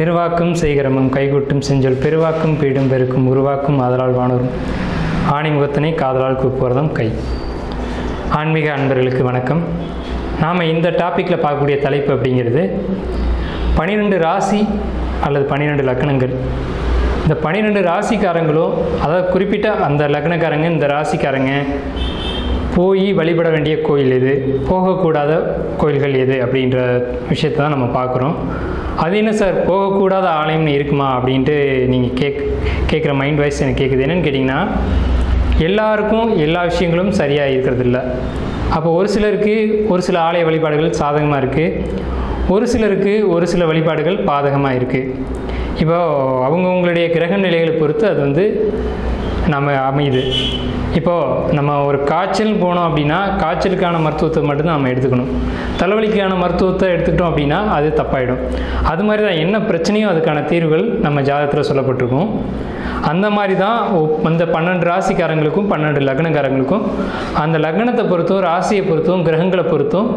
திருவாக்கும் செய்கரமும் கைகூட்டும் செஞ்சொல் பெருவாக்கும் பீடும் பெருக்கும் உருவாக்கும் ஆதலால் வானூரும் ஆணிமுகத்தினை காதலால் கூப்புவதும் கை. ஆன்மீக அன்பர்களுக்கு வணக்கம். நாம் இந்த டாப்பிக்கில் பார்க்கக்கூடிய தலைப்பு அப்படிங்கிறது 12 ராசி அல்லது 12 லக்னங்கள். இந்த 12 ராசிக்காரங்களும், அதாவது குறிப்பிட்ட அந்த லக்னக்காரங்க, இந்த ராசிக்காரங்க போய் வழிபட வேண்டிய கோயில் எது, போகக்கூடாத கோயில்கள் எது அப்படின்ற விஷயத்தை தான் நம்ம பார்க்குறோம். அது என்ன சார், போகக்கூடாத ஆலயம்னு இருக்குமா அப்படின்ட்டு நீங்கள் கேட்குற மைண்ட் வாய்ஸ் எனக்கு கேட்குது. என்னென்னு கேட்டிங்கன்னா, எல்லாருக்கும் எல்லா விஷயங்களும் சரியாக இருக்கிறது இல்லை. அப்போ ஒரு சிலருக்கு ஒரு சில ஆலய வழிபாடுகள் சாதகமாக இருக்குது, ஒரு சிலருக்கு ஒரு சில வழிபாடுகள் பாதகமாக இருக்குது. இப்போ அவங்கவுங்களுடைய கிரக நிலைகளை பொறுத்து அது நம்ம அமையுது. இப்போது நம்ம ஒரு காய்ச்சல் போனோம் அப்படின்னா காய்ச்சலுக்கான மருத்துவத்தை மட்டும்தான் நம்ம எடுத்துக்கணும். தலைவலிக்கான மருத்துவத்தை எடுத்துக்கிட்டோம் அப்படின்னா அது தப்பாயிடும். அது மாதிரி தான் என்ன பிரச்சனையோ அதுக்கான தீர்வுகள் நம்ம ஜாதகத்தில் சொல்லப்பட்டிருக்கும். அந்த மாதிரி தான் அந்த 12 ராசிக்காரங்களுக்கும் 12 லக்னக்காரங்களுக்கும் அந்த லக்னத்தை பொறுத்தும் ராசியை பொறுத்தும் கிரகங்களை பொறுத்தும்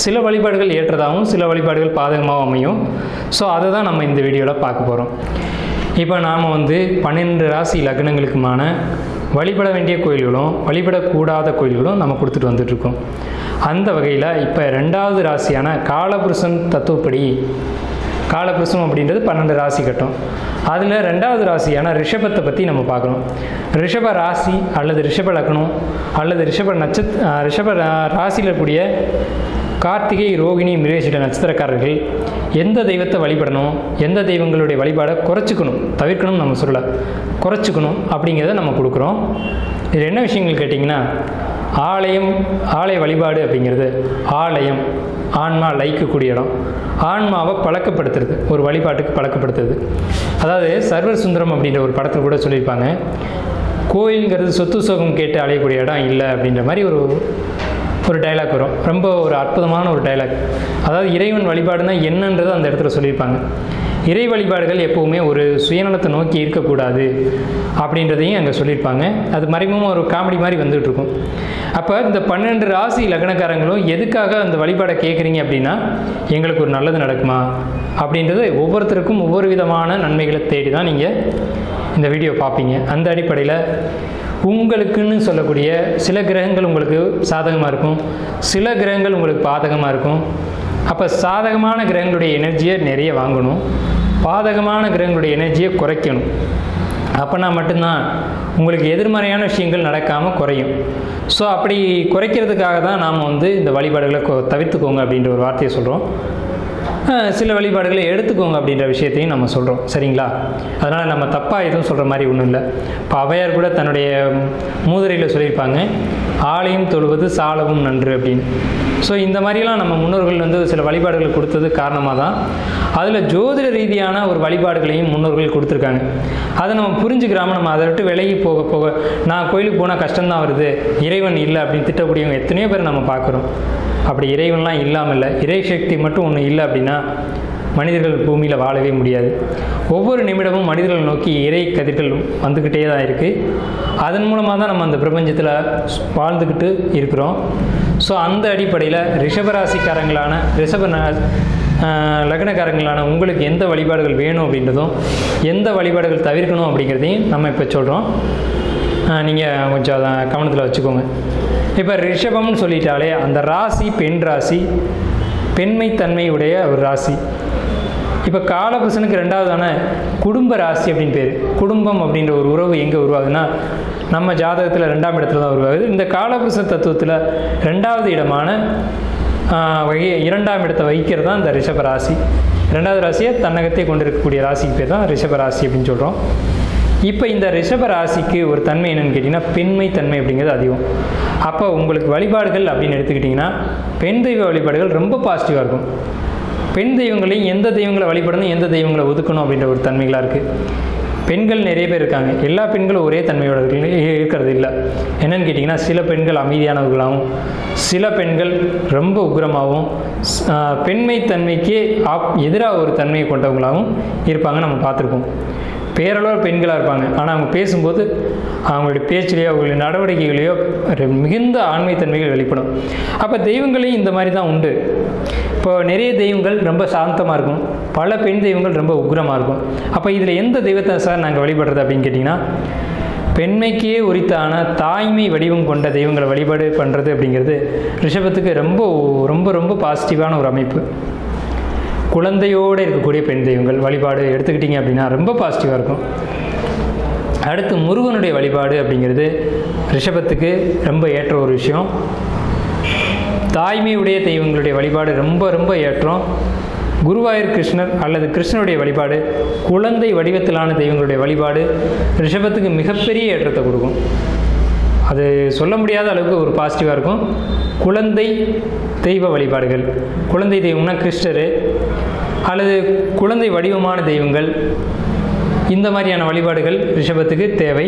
சில வழிபாடுகள் ஏற்றதாகவும் சில வழிபாடுகள் பாதகமாகவும் அமையும். ஸோ அதை தான் நம்ம இந்த வீடியோவில் பார்க்க போகிறோம். இப்போ நாம் 12 ராசி லக்னங்களுக்குமான வழிபட வேண்டிய கோயில்களும் வழிபடக்கூடாத கோயில்களும் நம்ம கொடுத்துட்டு வந்துட்ருக்கோம். அந்த வகையில் இப்போ 2வது ராசியான காலபுருஷன் தத்துவப்படி, காலபுருஷம் அப்படின்றது 12 ராசி கட்டம். அதில் 2வது ராசியான ரிஷபத்தை பற்றி நம்ம பார்க்குறோம். ரிஷப ராசி அல்லது ரிஷப லக்னம் அல்லது ரிஷப ராசியில் இருக்கக்கூடிய கார்த்திகை, ரோகிணி, மிருகசீட நட்சத்திரக்காரர்கள் எந்த தெய்வத்தை வழிபடணும், எந்த தெய்வங்களுடைய வழிபாடை தவிர்க்கணும் நம்ம சொல்ல குறைச்சிக்கணும் அப்படிங்கிறத நம்ம கொடுக்குறோம். இது என்ன விஷயங்கள் கேட்டிங்கன்னா, ஆலய வழிபாடு அப்படிங்கிறது ஆலயம் ஆன்மா லயிக்கக்கூடிய இடம், ஆன்மாவை பழக்கப்படுத்துறது, ஒரு வழிபாட்டுக்கு பழக்கப்படுத்துறது. அதாவது சர்வர் சுந்தரம் அப்படின்ற ஒரு படத்தில் கூட சொல்லியிருப்பாங்க, கோயில்ங்கிறது சொத்து சோகம் கேட்டு அலையக்கூடிய இடம் இல்லை அப்படின்ற மாதிரி ஒரு டைலாக் வரும். ரொம்ப ஒரு அற்புதமான ஒரு டைலாக். அதாவது இறைவன் வழிபாடுனா என்னன்றது அந்த இடத்துல சொல்லியிருப்பாங்க. இறை வழிபாடுகள் எப்போவுமே ஒரு சுயநலத்தை நோக்கி இருக்கக்கூடாது அப்படின்றதையும் அங்கே சொல்லியிருப்பாங்க. அது மறைமுகமாக ஒரு காமெடி மாதிரி வந்துகிட்ருக்கும். அப்போ இந்த 12 ராசி லக்னக்காரங்களும் எதுக்காக அந்த வழிபாடை கேட்குறீங்க அப்படின்னா, எங்களுக்கு ஒரு நல்லது நடக்குமா அப்படின்றது ஒவ்வொருத்தருக்கும் ஒவ்வொரு விதமான நன்மைகளை தேடி தான் நீங்கள் இந்த வீடியோ பார்ப்பீங்க. அந்த அடிப்படையில் உங்களுக்குன்னு சொல்லக்கூடிய சில கிரகங்கள் உங்களுக்கு சாதகமாக இருக்கும், சில கிரகங்கள் உங்களுக்கு பாதகமாக இருக்கும். அப்போ சாதகமான கிரகங்களுடைய எனர்ஜியை நிறைய வாங்கணும், பாதகமான கிரகங்களுடைய எனர்ஜியை குறைக்கணும். அப்போனா மட்டும்தான் உங்களுக்கு எதிர்மறையான விஷயங்கள் நடக்காமல் குறையும். ஸோ அப்படி குறைக்கிறதுக்காக தான் நாம் இந்த வழிபாடுகளை தவிர்த்துக்கோங்க அப்படின்ற ஒரு வார்த்தையை சொல்கிறோம். சில வழிபாடுகளை எடுத்துக்கோங்க அப்படின்ற விஷயத்தையும் நம்ம சொல்கிறோம். சரிங்களா? அதனால் நம்ம தப்பாக எதுவும் சொல்கிற மாதிரி ஒன்றும் இல்லை. இப்போ ஔவையார் கூட தன்னுடைய மூதுரையில் சொல்லியிருப்பாங்க, ஆலயம் தொழுவது சாலவும் நன்று அப்படின்னு. ஸோ இந்த மாதிரிலாம் நம்ம முன்னோர்கள் சில வழிபாடுகளை கொடுத்தது காரணமாக தான் அதில் ஜோதிட ரீதியான ஒரு வழிபாடுகளையும் முன்னோர்கள் கொடுத்துருக்காங்க. அதை நம்ம புரிஞ்சுக்கிறாமல் நம்ம அதை விட்டு விலகி போக நான் கோயிலுக்கு போனால் கஷ்டம்தான் வருது, இறைவன் இல்லை அப்படின்னு திட்டக்கூடியவங்க எத்தனையோ பேர் நம்ம பார்க்குறோம். அப்படி இறைவன்லாம் இல்லாமல் இல்லை, இறை சக்தி மட்டும் ஒன்று இல்லை அப்படின்னா மனிதர்கள் பூமியில் வாழவே முடியாது. ஒவ்வொரு நிமிடமும் மனிதர்கள் நோக்கி இறை கதிர்கள் வந்துக்கிட்டே தான் இருக்குது. அதன் மூலமாக தான் நம்ம அந்த பிரபஞ்சத்தில் வாழ்ந்துக்கிட்டு இருக்கிறோம். ஸோ அந்த அடிப்படையில் ரிஷபராசிக்காரங்களான லக்னக்காரங்களான உங்களுக்கு எந்த வழிபாடுகள் வேணும் அப்படின்றதும் எந்த வழிபாடுகள் தவிர்க்கணும் அப்படிங்கிறதையும் நம்ம இப்போ சொல்கிறோம். நீங்கள் கொஞ்சம் அதை கவனத்தில் வச்சுக்கோங்க. இப்போ ரிஷபம்னு சொல்லிட்டாலே அந்த ராசி பெண் ராசி, பெண்மைத்தன்மையுடைய ஒரு ராசி. இப்போ காலபுருஷனுக்கு 2வதான குடும்ப ராசி அப்படின்னு பேர். குடும்பம் அப்படின்ற ஒரு உறவு எங்கே உருவாகுதுன்னா நம்ம ஜாதகத்தில் 2ஆம் இடத்துல தான் உருவாகுது. இந்த காலபுருஷ தத்துவத்தில் 2வது இடமான 2ஆம் இடத்தை வகிக்கிறது தான் இந்த ரிஷப ராசி. 2வது ராசியை தன்னகத்தை கொண்டிருக்கக்கூடிய ராசிக்கு பேர் தான் ரிஷப ராசி அப்படின்னு சொல்கிறோம். இப்போ இந்த ரிஷப ராசிக்கு ஒரு தன்மை என்னென்னு கேட்டிங்கன்னா, பெண்மை தன்மை அப்படிங்கிறது அதிகம். அப்போ உங்களுக்கு வழிபாடுகள் அப்படின்னு எடுத்துக்கிட்டிங்கன்னா பெண் தெய்வ வழிபாடுகள் ரொம்ப பாசிட்டிவாக இருக்கும். பெண் தெய்வங்களையும் எந்த தெய்வங்களை வழிபடணும், எந்த தெய்வங்களை ஒதுக்கணும் அப்படின்ற ஒரு தன்மைகளாக இருக்குது. பெண்கள் நிறைய பேர் இருக்காங்க, எல்லா பெண்களும் ஒரே தன்மையோட இருக்கிறது இல்லை. என்னென்னு கேட்டிங்கன்னா, சில பெண்கள் அமைதியானவர்களாகவும் சில பெண்கள் ரொம்ப உக்கிரமாகவும் பெண்மை தன்மைக்கே எதிராக ஒரு தன்மையை கொண்டவங்களாகவும் இருப்பாங்க. நம்ம பார்த்துருக்கோம். பேரளவு பெண்களாக இருப்பாங்க, ஆனால் அவங்க பேசும்போது அவங்களுடைய பேச்சிலேயோ அவங்களுடைய நடவடிக்கைகளையோ மிகுந்த ஆண்மைத்தன்மைகள் வெளிப்படும். அப்போ தெய்வங்களையும் இந்த மாதிரி தான் உண்டு. இப்போ நிறைய தெய்வங்கள் ரொம்ப சாந்தமாக இருக்கும், பல பெண் தெய்வங்கள் ரொம்ப உக்ரமாக இருக்கும். அப்போ இதில் எந்த தெய்வத்தை சார் நாங்கள் வழிபடுறது அப்படின்னு கேட்டிங்கன்னா, பெண்மைக்கே உரித்தான தாய்மை வடிவம் கொண்ட தெய்வங்களை வழிபாடு பண்ணுறது அப்படிங்கிறது ரிஷபத்துக்கு ரொம்ப ரொம்ப ரொம்ப பாசிட்டிவான ஒரு அமைப்பு. குழந்தையோடு இருக்கக்கூடிய பெண் தெய்வங்கள் வழிபாடு எடுத்துக்கிட்டிங்க அப்படின்னா ரொம்ப பாசிட்டிவாக இருக்கும். அடுத்து முருகனுடைய வழிபாடு அப்படிங்கிறது ரிஷபத்துக்கு ரொம்ப ஏற்ற ஒரு விஷயம். தாய்மையுடைய தெய்வங்களுடைய வழிபாடு ரொம்ப ரொம்ப ஏற்றம். குருவாயூர் கிருஷ்ணர் அல்லது கிருஷ்ணனுடைய வழிபாடு, குழந்தை வடிவத்திலான தெய்வங்களுடைய வழிபாடு ரிஷபத்துக்கு மிகப்பெரிய ஏற்றத்தை கொடுக்கும். அது சொல்ல முடியாத அளவுக்கு ஒரு பாசிட்டிவாக இருக்கும். குழந்தை தெய்வ வழிபாடுகள், குழந்தை தெய்வம்னா கிருஷ்ணர் அல்லது குழந்தை வடிவமான தெய்வங்கள், இந்த மாதிரியான வழிபாடுகள் ரிஷபத்துக்கு தேவை,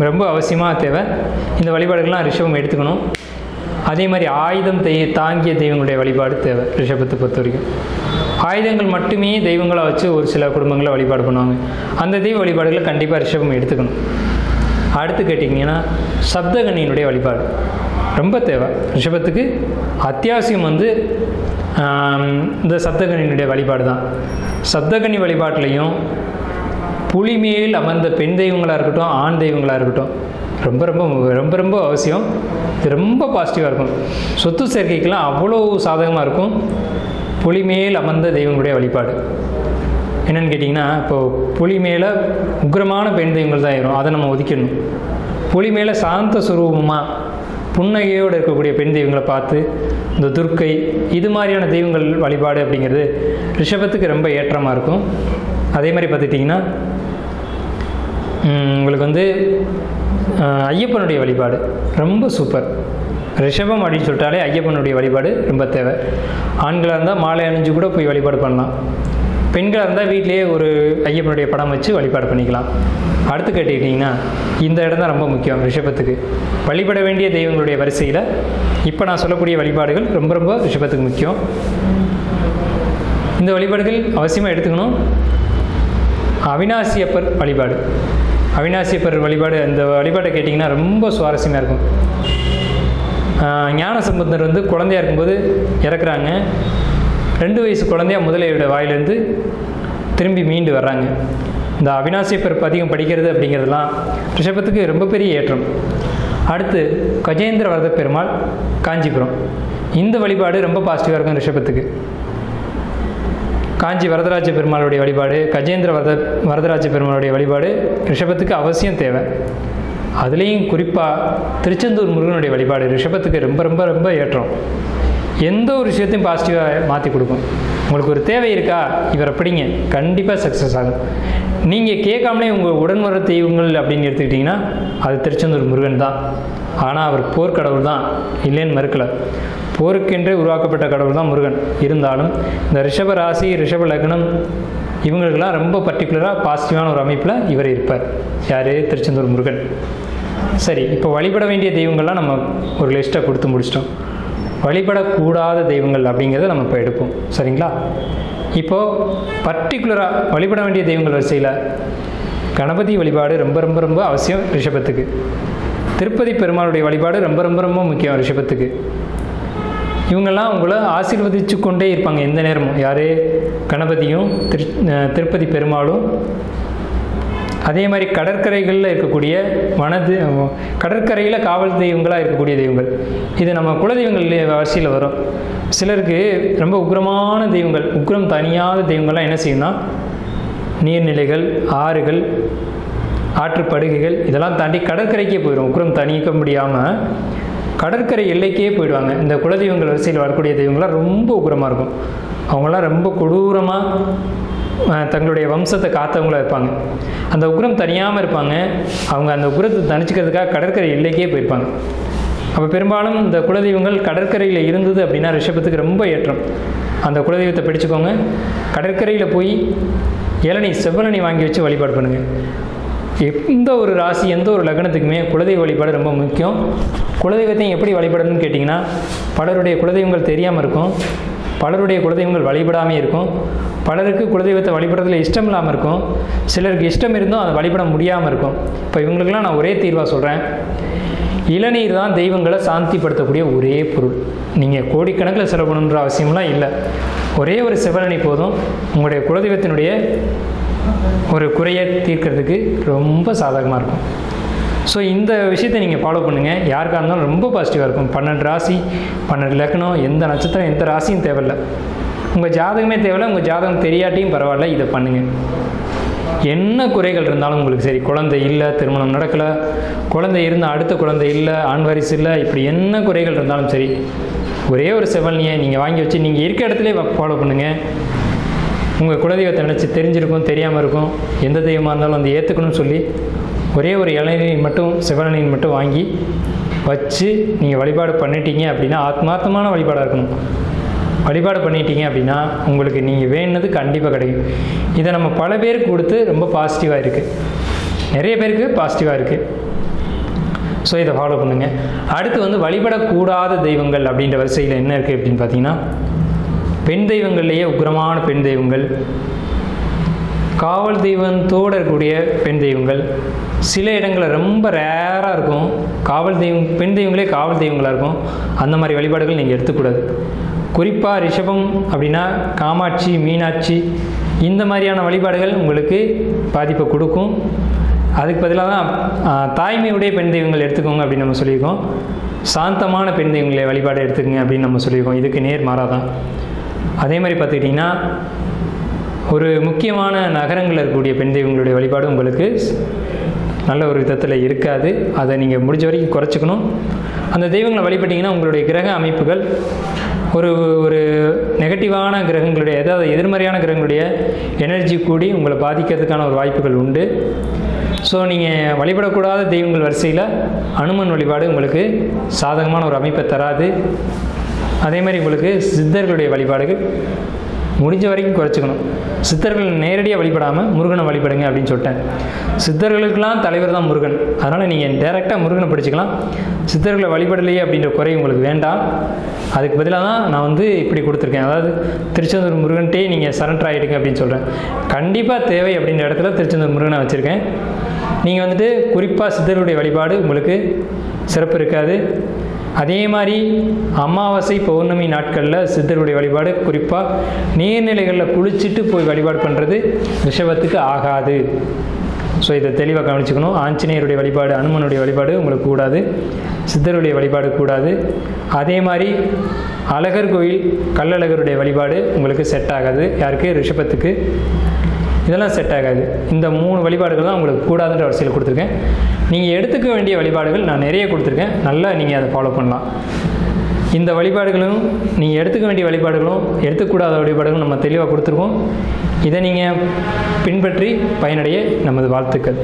ரொம்ப அவசியமாக தேவை. இந்த வழிபாடுகள்லாம் ரிஷபம் எடுத்துக்கணும். அதே மாதிரி ஆயுதம் தாங்கிய தெய்வங்களுடைய வழிபாடு தேவை ரிஷபத்தை பொறுத்த வரைக்கும். ஆயுதங்கள் மட்டுமே தெய்வங்களை வச்சு ஒரு சில குடும்பங்களை வழிபாடு பண்ணுவாங்க. அந்த தெய்வ வழிபாடுகளை கண்டிப்பாக ரிஷபம் எடுத்துக்கணும். அடுத்து கேட்டிங்கன்னா சப்தகன்னியினுடைய வழிபாடு ரொம்ப தேவை ரிஷபத்துக்கு. அத்தியாவசியம் இந்த சப்தகன்னியினுடைய வழிபாடு தான். சப்தகன்னி வழிபாட்டிலையும் புலிமேல் அமர்ந்த பெண் தெய்வங்களாக இருக்கட்டும், ஆண் தெய்வங்களாக இருக்கட்டும், ரொம்ப ரொம்ப ரொம்ப ரொம்ப அவசியம். இது ரொம்ப பாசிட்டிவாக இருக்கும். சொத்து சேர்க்கைக்கெல்லாம் அவ்வளோ சாதகமாக இருக்கும் புலி மேல் அமர்ந்த தெய்வங்களுடைய வழிபாடு. என்னென்னு கேட்டிங்கன்னா, இப்போது புலி மேலே உக்ரமான பெண் தெய்வங்கள் தான் இருக்கும், அதை நம்ம ஒதுக்கிடணும். புலி மேலே சாந்த சுரூபமாக புன்னகையோடு இருக்கக்கூடிய பெண் தெய்வங்களை பார்த்து இந்த துர்க்கை இது மாதிரியான தெய்வங்கள் வழிபாடு அப்படிங்கிறது ரிஷபத்துக்கு ரொம்ப ஏற்றமாக இருக்கும். அதே மாதிரி பார்த்துட்டிங்கன்னா உங்களுக்கு ஐயப்பனுடைய வழிபாடு ரொம்ப சூப்பர். ரிஷபம் அப்படின்னு சொல்லிட்டாலே ஐயப்பனுடைய வழிபாடு ரொம்ப தேவை. ஆண்களாக இருந்தால் மாலை அணிஞ்சு கூட போய் வழிபாடு பண்ணலாம். பெண்களாக இருந்தால் வீட்டிலேயே ஒரு ஐயப்பனுடைய படம் வச்சு வழிபாடு பண்ணிக்கலாம். அடுத்து கேட்டுக்கிட்டிங்கன்னா இந்த இடம் தான் ரொம்ப முக்கியம் ரிஷபத்துக்கு. வழிபட வேண்டிய தெய்வங்களுடைய வரிசையில் இப்போ நான் சொல்லக்கூடிய வழிபாடுகள் ரொம்ப ரொம்ப ரிஷபத்துக்கு முக்கியம். இந்த வழிபாடுகள் அவசியமாக எடுத்துக்கணும். அவிநாசியப்பர் வழிபாடு, அவிநாசியப்பர் வழிபாடு, அந்த வழிபாட்டை கேட்டிங்கன்னா ரொம்ப சுவாரஸ்யமாக இருக்கும். ஞானசம்பந்தர் குழந்தையாக இருக்கும்போது இறக்குறாங்க. 2 வயசு குழந்தையாக முதலையோட வாயிலிருந்து திரும்பி மீண்டு வர்றாங்க. இந்த அவிநாசியப்பர் பதிகம் படிக்கிறது அப்படிங்கிறதுலாம் ரிஷபத்துக்கு ரொம்ப பெரிய ஏற்றம். அடுத்து கஜேந்திர வரத பெருமாள் காஞ்சிபுரம், இந்த வழிபாடு ரொம்ப பாசிட்டிவாக இருக்கும் ரிஷபத்துக்கு. காஞ்சி வரதராஜ பெருமாளுடைய வழிபாடு, கஜேந்திர வரதராஜ பெருமாளுடைய வழிபாடு ரிஷபத்துக்கு அவசியம் தேவை. அதுலேயும் குறிப்பாக திருச்செந்தூர் முருகனுடைய வழிபாடு ரிஷபத்துக்கு ரொம்ப ரொம்ப ரொம்ப ஏற்றம். எந்த ஒரு விஷயத்தையும் பாசிட்டிவாக மாற்றி கொடுக்கும். உங்களுக்கு ஒரு தேவை இருக்கா, இவரை பிடிங்க, கண்டிப்பாக சக்ஸஸ் ஆகும். நீங்கள் கேட்காமலே உங்கள் உடன் வர தெய்வங்கள் அப்படின்னு எடுத்துக்கிட்டிங்கன்னா அது திருச்செந்தூர் முருகன் தான். ஆனால் அவர் போர்க்கடவுள் தான், இல்லைன்னு மறுக்கலை. போருக்கென்றே உருவாக்கப்பட்ட கடவுள் தான் முருகன். இருந்தாலும் இந்த ரிஷப ராசி, ரிஷப லக்னம் இவங்களுக்கெல்லாம் ரொம்ப பர்டிகுலராக பாசிட்டிவான ஒரு அமைப்பில் இவர் இருப்பார். யார்? திருச்செந்தூர் முருகன். சரி, இப்போ வழிபட வேண்டிய தெய்வங்கள்லாம் நம்ம ஒரு லிஸ்ட்டை கொடுத்து முடிச்சிட்டோம். வழிபடக்கூடாத தெய்வங்கள் அப்படிங்கிறத நம்ம இப்போ எடுப்போம். சரிங்களா? இப்போது பர்டிகுலராக வழிபட வேண்டிய தெய்வங்கள் வரிசையில் கணபதி வழிபாடு ரொம்ப ரொம்ப ரொம்ப அவசியம் ரிஷபத்துக்கு. திருப்பதி பெருமாளுடைய வழிபாடு ரொம்ப ரொம்ப ரொம்ப முக்கியம் ரிஷபத்துக்கு. இவங்கெல்லாம் உங்களை ஆசீர்வதித்து கொண்டே இருப்பாங்க எந்த நேரமும். யார்? கணபதியும் திருப்பதி பெருமாளும். அதே மாதிரி கடற்கரைகளில் இருக்கக்கூடிய கடற்கரையில் காவல் தெய்வங்களாக இருக்கக்கூடிய தெய்வங்கள், இது நம்ம குலதெய்வங்கள் வரிசையில் வரும். சிலருக்கு ரொம்ப உக்ரமான தெய்வங்கள், உக்ரம் தனியாத தெய்வங்கள்லாம் என்ன செய்யும்னா நீர்நிலைகள், ஆறுகள், ஆற்றுப்படுகைகள் இதெல்லாம் தாண்டி கடற்கரைக்கே போயிடும். உக்ரம் தணிக்க முடியாமல் கடற்கரை எல்லைக்கே போயிடுவாங்க. இந்த குலதெய்வங்கள் வரிசையில் வரக்கூடிய தெய்வங்கள்லாம் ரொம்ப உக்ரமாக இருக்கும். அவங்களாம் ரொம்ப கொடூரமாக தங்களுடைய வம்சத்தை காத்தவங்களாக இருப்பாங்க. அந்த உக்ரம் தனியாமல் இருப்பாங்க. அவங்க அந்த உக்ரத்தை தணிச்சிக்கிறதுக்காக கடற்கரை எல்லைக்கே போயிருப்பாங்க. அப்போ பெரும்பாலும் இந்த குலதெய்வங்கள் கடற்கரையில் இருந்தது அப்படின்னா ரிஷபத்துக்கு ரொம்ப ஏற்றம். அந்த குலதெய்வத்தை பிடிச்சிக்கோங்க. கடற்கரையில் போய் செவ்வழனி வாங்கி வச்சு வழிபாடு பண்ணுங்கள். எந்த ஒரு ராசி, எந்த ஒரு லக்னத்துக்குமே குலதெய்வ வழிபாடு ரொம்ப முக்கியம். குலதெய்வத்தையும் எப்படி வழிபடணும்னு கேட்டிங்கன்னா, பலருடைய குலதெய்வங்கள் தெரியாமல் இருக்கும், பலருடைய குலதெய்வங்கள் வழிபடாமல் இருக்கும், பலருக்கு குலதெய்வத்தை வழிபடுறதுல இஷ்டம் இல்லாமல் இருக்கும், சிலருக்கு இஷ்டம் இருந்தும் அதை வழிபட முடியாமல் இருக்கும். இப்போ இவங்களுக்கெல்லாம் நான் ஒரே தீர்வாக சொல்கிறேன், இளநீர் தான் தெய்வங்களை சாந்திப்படுத்தக்கூடிய ஒரே பொருள். நீங்கள் கோடிக்கணக்கில் செலவு பண்ணணுன்ற அவசியம்லாம் இல்லை. ஒரே ஒரு செவ்வழனி போதும் உங்களுடைய குலதெய்வத்தினுடைய ஒரு குறையை தீர்க்கிறதுக்கு ரொம்ப சாதகமாக இருக்கும். ஸோ இந்த விஷயத்தை நீங்கள் ஃபாலோ பண்ணுங்கள். யாருக்காக இருந்தாலும் ரொம்ப பாசிட்டிவாக இருக்கும். 12 ராசி, 12 லக்னம், எந்த நட்சத்திரம், எந்த ராசியும் தேவையில்லை. உங்கள் ஜாதகமே தேவையில்லை. உங்கள் ஜாதகம் தெரியாட்டியும் பரவாயில்ல, இதை பண்ணுங்கள். என்ன குறைகள் இருந்தாலும் உங்களுக்கு சரி, குழந்தை இல்லை, திருமணம் நடக்கலை, குழந்தை இருந்தால் அடுத்த குழந்தை இல்லை, ஆண் வாரிசு இல்லை, இப்படி என்ன குறைகள் இருந்தாலும் சரி, ஒரே ஒரு செவ்வழனியை நீங்கள் வாங்கி வச்சு நீங்கள் இருக்க இடத்துல ஃபாலோ பண்ணுங்கள். உங்கள் குலதெய்வத்தை நினச்சி தெரிஞ்சிருக்கும், தெரியாமல் இருக்கும், எந்த தெய்வமாக இருந்தாலும் வந்து ஏற்றுக்கணும்னு சொல்லி ஒரே ஒரு இளநீர் மட்டும், செவ்வழனியின் மட்டும் வாங்கி வச்சு நீங்கள் வழிபாடு பண்ணிட்டீங்க அப்படின்னா, ஆத்மார்த்தமான வழிபாடாக இருக்கணும். வழிபாடு பண்ணிட்டீங்க அப்படின்னா உங்களுக்கு நீங்கள் வேணுனது கண்டிப்பாக கிடைக்கும். இதை நம்ம பல பேருக்கு கொடுத்து ரொம்ப பாசிட்டிவாக இருக்குது, நிறைய பேருக்கு பாசிட்டிவாக இருக்குது. ஸோ இதை ஃபாலோ பண்ணுங்கள். அடுத்து வந்து வழிபடக்கூடாத தெய்வங்கள் அப்படின்ற வரிசையில் என்ன இருக்குது அப்படின்னு பார்த்தீங்கன்னா, பெண் தெய்வங்கள்லேயே உக்கிரமான பெண் தெய்வங்கள், காவல் தெய்வத்தோடு இருக்கக்கூடிய பெண் தெய்வங்கள், சில இடங்களில் ரொம்ப ரேராக இருக்கும் காவல் தெய்வம், பெண் தெய்வங்களே காவல் தெய்வங்களாக இருக்கும். அந்த மாதிரி வழிபாடுகள் நீங்கள் எடுத்துக்கூடாது. குறிப்பாக ரிஷபம் அப்படின்னா காமாட்சி, மீனாட்சி, இந்த மாதிரியான வழிபாடுகள் உங்களுக்கு பாதிப்பை கொடுக்கும். அதுக்கு பதிலாக தான் தாய்மையுடைய பெண் தெய்வங்கள் எடுத்துக்கோங்க அப்படின்னு நம்ம சொல்லியிருக்கோம். சாந்தமான பெண் தெய்வங்களை வழிபாடு எடுத்துக்கோங்க அப்படின்னு நம்ம சொல்லியிருக்கோம். இதுக்கு நேர் மாறாதான். அதே மாதிரி பார்த்துக்கிட்டிங்கன்னா, ஒரு முக்கியமான நகரங்களில் இருக்கக்கூடிய பெண் தெய்வங்களுடைய வழிபாடு உங்களுக்கு நல்ல ஒரு விதத்தில் இருக்காது. அதை நீங்கள் முடிஞ்ச வரைக்கும் குறைச்சிக்கணும். அந்த தெய்வங்களை வழிபட்டிங்கன்னா உங்களுடைய கிரக அமைப்புகள் ஒரு நெகட்டிவான கிரகங்களுடைய, அதாவது எதிர்மறையான கிரகங்களுடைய எனர்ஜி கூடி உங்களை பாதிக்கிறதுக்கான ஒரு வாய்ப்புகள் உண்டு. ஸோ நீங்கள் வழிபடக்கூடாத தெய்வங்கள் வரிசையில் அனுமன் வழிபாடு உங்களுக்கு சாதகமான ஒரு அமைப்பை தராது. அதே மாதிரி உங்களுக்கு சித்தர்களுடைய வழிபாடுகள் முடிஞ்ச வரைக்கும் குறைச்சிக்கணும். சித்தர்கள் நேரடியாக வழிபடாமல் முருகனை வழிபடுங்க அப்படின்னு சொல்லிட்டேன். சித்தர்களுக்கெல்லாம் தலைவர் தான் முருகன். அதனால் நீங்கள் டைரெக்டாக முருகனை படிச்சுக்கலாம். சித்தர்களை வழிபடலையே அப்படின்ற குறை உங்களுக்கு வேண்டாம். அதுக்கு பதிலாக தான் நான் வந்து இப்படி கொடுத்துருக்கேன். அதாவது திருச்செந்தூர் முருகன்ட்டே நீங்கள் சரண்டர் ஆகிடுங்க அப்படின்னு சொல்கிறேன். கண்டிப்பாக தேவை அப்படின்ற இடத்துல திருச்செந்தூர் முருகனை வச்சுருக்கேன். நீங்கள் வந்துட்டு குறிப்பாக சித்தர்களுடைய வழிபாடு உங்களுக்கு சிறப்பு இருக்காது. அதே மாதிரி அமாவாசை, பௌர்ணமி நாட்களில் சித்தருடைய வழிபாடு, குறிப்பாக நீர்நிலைகளில் குளிச்சுட்டு போய் வழிபாடு பண்ணுறது ரிஷபத்துக்கு ஆகாது. ஸோ இதை தெளிவாக கவனிச்சுக்கணும். ஆஞ்சநேயருடைய வழிபாடு, அனுமனுடைய வழிபாடு உங்களுக்கு கூடாது. சித்தருடைய வழிபாடு கூடாது. அதே மாதிரி அழகர் கோயில், கள்ளழகருடைய வழிபாடு உங்களுக்கு செட் ஆகாது. யாருக்கு? ரிஷபத்துக்கு. இதெல்லாம் செட் ஆகாது. இந்த 3 வழிபாடுகள் தான் உங்களுக்கு கூடாதுன்ற வரிசையில் கொடுத்துருக்கேன். நீங்கள் எடுத்துக்க வேண்டிய வழிபாடுகள் நான் நிறைய கொடுத்துருக்கேன். நல்லா நீங்கள் அதை ஃபாலோ பண்ணலாம். இந்த வழிபாடுகளும் நீங்கள் எடுத்துக்க வேண்டிய வழிபாடுகளும் எடுத்துக்கூடாத வழிபாடுகளும் நம்ம தெளிவாக கொடுத்துருக்கோம். இதை நீங்கள் பின்பற்றி பயனடைய நமது வாழ்த்துக்கள்.